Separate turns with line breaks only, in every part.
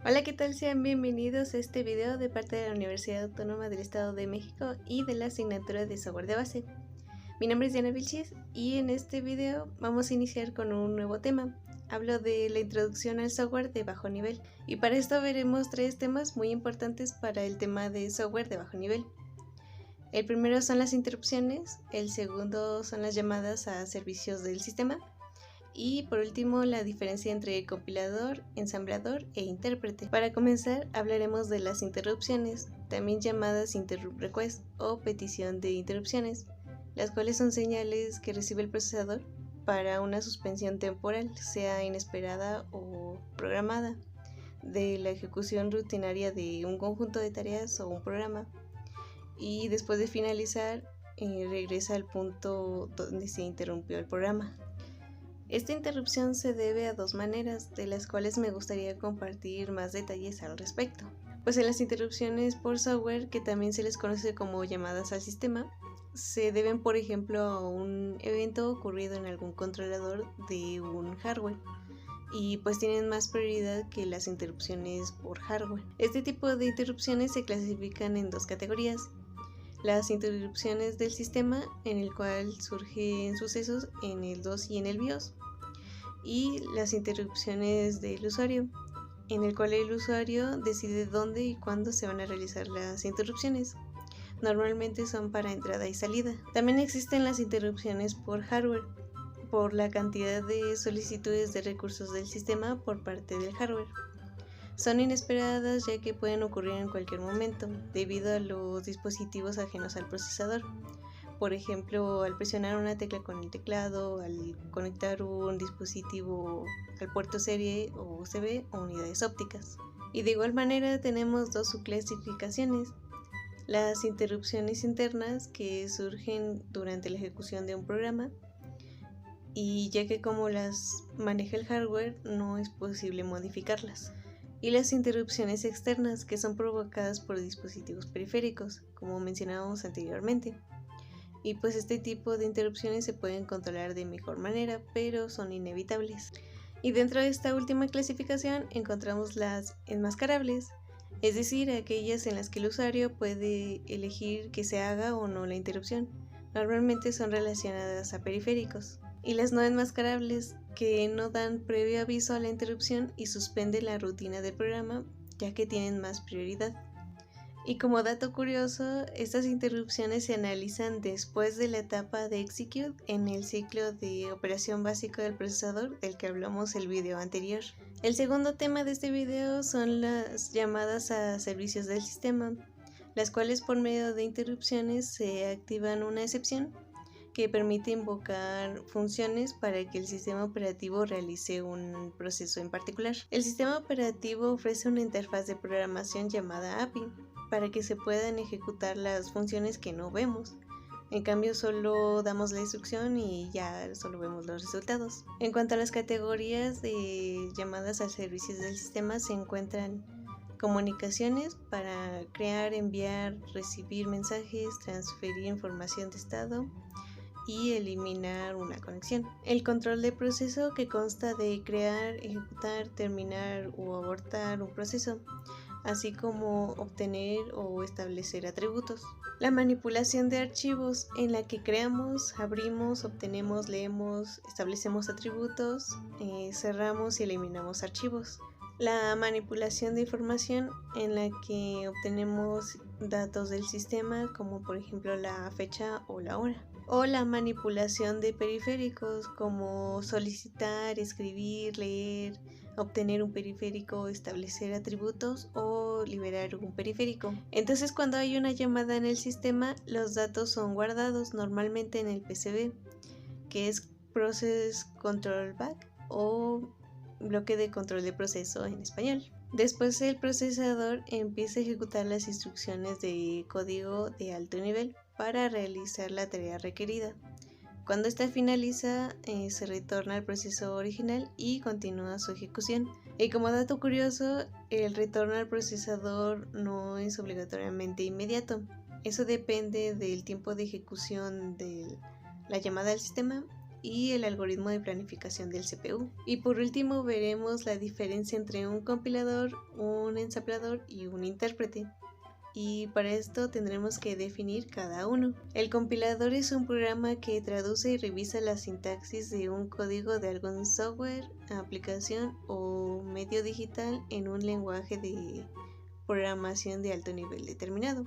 Hola, ¿qué tal? Sean bienvenidos a este video de parte de la Universidad Autónoma del Estado de México y de la asignatura de software de base. Mi nombre es Diana Vilchis y en este video vamos a iniciar con un nuevo tema. Hablo de la introducción al software de bajo nivel y para esto veremos tres temas muy importantes para el tema de software de bajo nivel. El primero son las interrupciones, el segundo son las llamadas a servicios del sistema y por último la diferencia entre compilador, ensamblador e intérprete. Para comenzar hablaremos de las interrupciones, también llamadas interrupt request o petición de interrupciones, las cuales son señales que recibe el procesador para una suspensión temporal, sea inesperada o programada, de la ejecución rutinaria de un conjunto de tareas o un programa, y después de finalizar regresa al punto donde se interrumpió el programa. Esta interrupción se debe a dos maneras, de las cuales me gustaría compartir más detalles al respecto. Pues en las interrupciones por software, que también se les conoce como llamadas al sistema, se deben por ejemplo a un evento ocurrido en algún controlador de un hardware y pues tienen más prioridad que las interrupciones por hardware. Este tipo de interrupciones se clasifican en dos categorías: las interrupciones del sistema, en el cual surgen sucesos en el DOS y en el BIOS, y las interrupciones del usuario, en el cual el usuario decide dónde y cuándo se van a realizar las interrupciones. Normalmente son para entrada y salida. También existen las interrupciones por hardware, por la cantidad de solicitudes de recursos del sistema por parte del hardware. Son inesperadas ya que pueden ocurrir en cualquier momento debido a los dispositivos ajenos al procesador. Por ejemplo, al presionar una tecla con el teclado, al conectar un dispositivo al puerto serie o USB o unidades ópticas. Y de igual manera tenemos dos subclasificaciones: las interrupciones internas, que surgen durante la ejecución de un programa, y ya que como las maneja el hardware no es posible modificarlas, y las interrupciones externas, que son provocadas por dispositivos periféricos, como mencionábamos anteriormente. Y pues este tipo de interrupciones se pueden controlar de mejor manera, pero son inevitables. Y dentro de esta última clasificación encontramos las enmascarables, es decir, aquellas en las que el usuario puede elegir que se haga o no la interrupción. Normalmente son relacionadas a periféricos. Y las no enmascarables, que no dan previo aviso a la interrupción y suspenden la rutina del programa, ya que tienen más prioridad. Y como dato curioso, estas interrupciones se analizan después de la etapa de execute en el ciclo de operación básico del procesador, del que hablamos el video anterior. El segundo tema de este video son las llamadas a servicios del sistema, las cuales por medio de interrupciones se activan una excepción que permite invocar funciones para que el sistema operativo realice un proceso en particular. El sistema operativo ofrece una interfaz de programación llamada API para que se puedan ejecutar las funciones que no vemos. En cambio, solo damos la instrucción y ya solo vemos los resultados. En cuanto a las categorías de llamadas a servicios del sistema, se encuentran comunicaciones para crear, enviar, recibir mensajes, transferir información de estado y eliminar una conexión. El control de proceso, que consta de crear, ejecutar, terminar o abortar un proceso, así como obtener o establecer atributos. La manipulación de archivos, en la que creamos, abrimos, obtenemos, leemos, establecemos atributos, cerramos y eliminamos archivos. La manipulación de información, en la que obtenemos datos del sistema, como por ejemplo la fecha o la hora. O la manipulación de periféricos, como solicitar, escribir, leer, obtener un periférico, establecer atributos o liberar un periférico. Entonces, cuando hay una llamada en el sistema, los datos son guardados normalmente en el PCB, que es Process Control Back o bloque de control de proceso en español. Después el procesador empieza a ejecutar las instrucciones de código de alto nivel para realizar la tarea requerida. Cuando esta finaliza, se retorna al proceso original y continúa su ejecución. Y como dato curioso, el retorno al procesador no es obligatoriamente inmediato. Eso depende del tiempo de ejecución de la llamada al sistema y el algoritmo de planificación del CPU. Y por último veremos la diferencia entre un compilador, un ensamblador y un intérprete. Y para esto tendremos que definir cada uno. El compilador es un programa que traduce y revisa la sintaxis de un código de algún software, aplicación o medio digital en un lenguaje de programación de alto nivel determinado,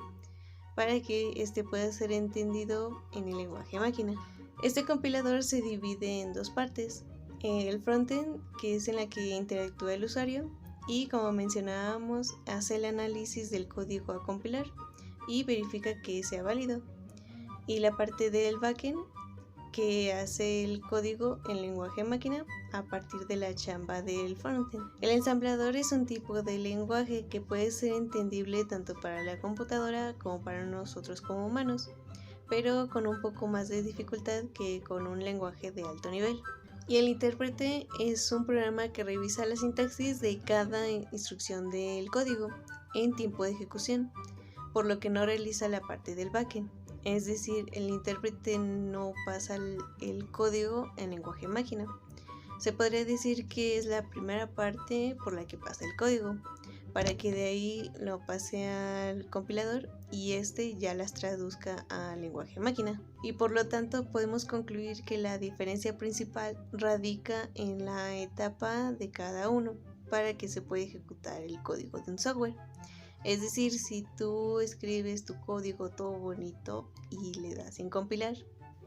para que este pueda ser entendido en el lenguaje máquina. Este compilador se divide en dos partes: el frontend, que es en la que interactúa el usuario, y como mencionábamos, hace el análisis del código a compilar y verifica que sea válido, y la parte del backend, que hace el código en lenguaje máquina a partir de la chamba del frontend. El ensamblador es un tipo de lenguaje que puede ser entendible tanto para la computadora como para nosotros como humanos, pero con un poco más de dificultad que con un lenguaje de alto nivel. Y el intérprete es un programa que revisa la sintaxis de cada instrucción del código en tiempo de ejecución, por lo que no realiza la parte del backend. Es decir, el intérprete no pasa el código en lenguaje máquina. Se podría decir que es la primera parte por la que pasa el código, para que de ahí lo pase al compilador y este ya las traduzca al lenguaje máquina. Y por lo tanto podemos concluir que la diferencia principal radica en la etapa de cada uno para que se pueda ejecutar el código de un software. Es decir, si tú escribes tu código todo bonito y le das en compilar,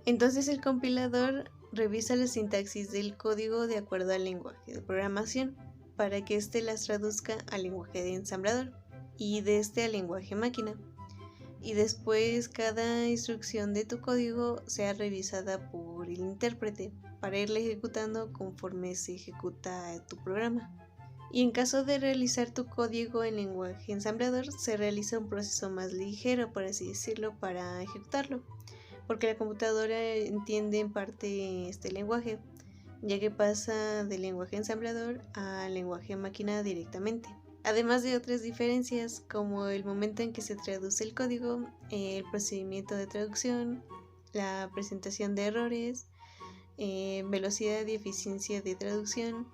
entonces el compilador revisa la sintaxis del código de acuerdo al lenguaje de programación para que éste las traduzca al lenguaje de ensamblador y de este al lenguaje máquina. Y después cada instrucción de tu código sea revisada por el intérprete para irla ejecutando conforme se ejecuta tu programa. Y en caso de realizar tu código en lenguaje ensamblador, se realiza un proceso más ligero, por así decirlo, para ejecutarlo, porque la computadora entiende en parte este lenguaje, ya que pasa del lenguaje ensamblador al lenguaje máquina directamente. Además de otras diferencias, como el momento en que se traduce el código, el procedimiento de traducción, la presentación de errores, velocidad y eficiencia de traducción,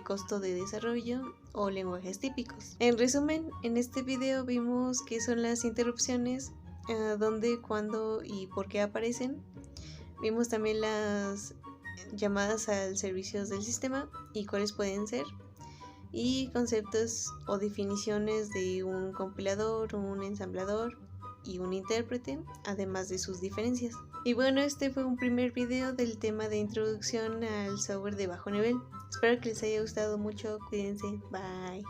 costo de desarrollo o lenguajes típicos. En resumen, en este video vimos qué son las interrupciones, dónde, cuándo y por qué aparecen. Vimos también las llamadas al servicios del sistema y cuáles pueden ser, y conceptos o definiciones de un compilador, un ensamblador y un intérprete, además de sus diferencias. Y bueno, este fue un primer video del tema de introducción al software de bajo nivel. Espero que les haya gustado mucho. Cuídense. Bye.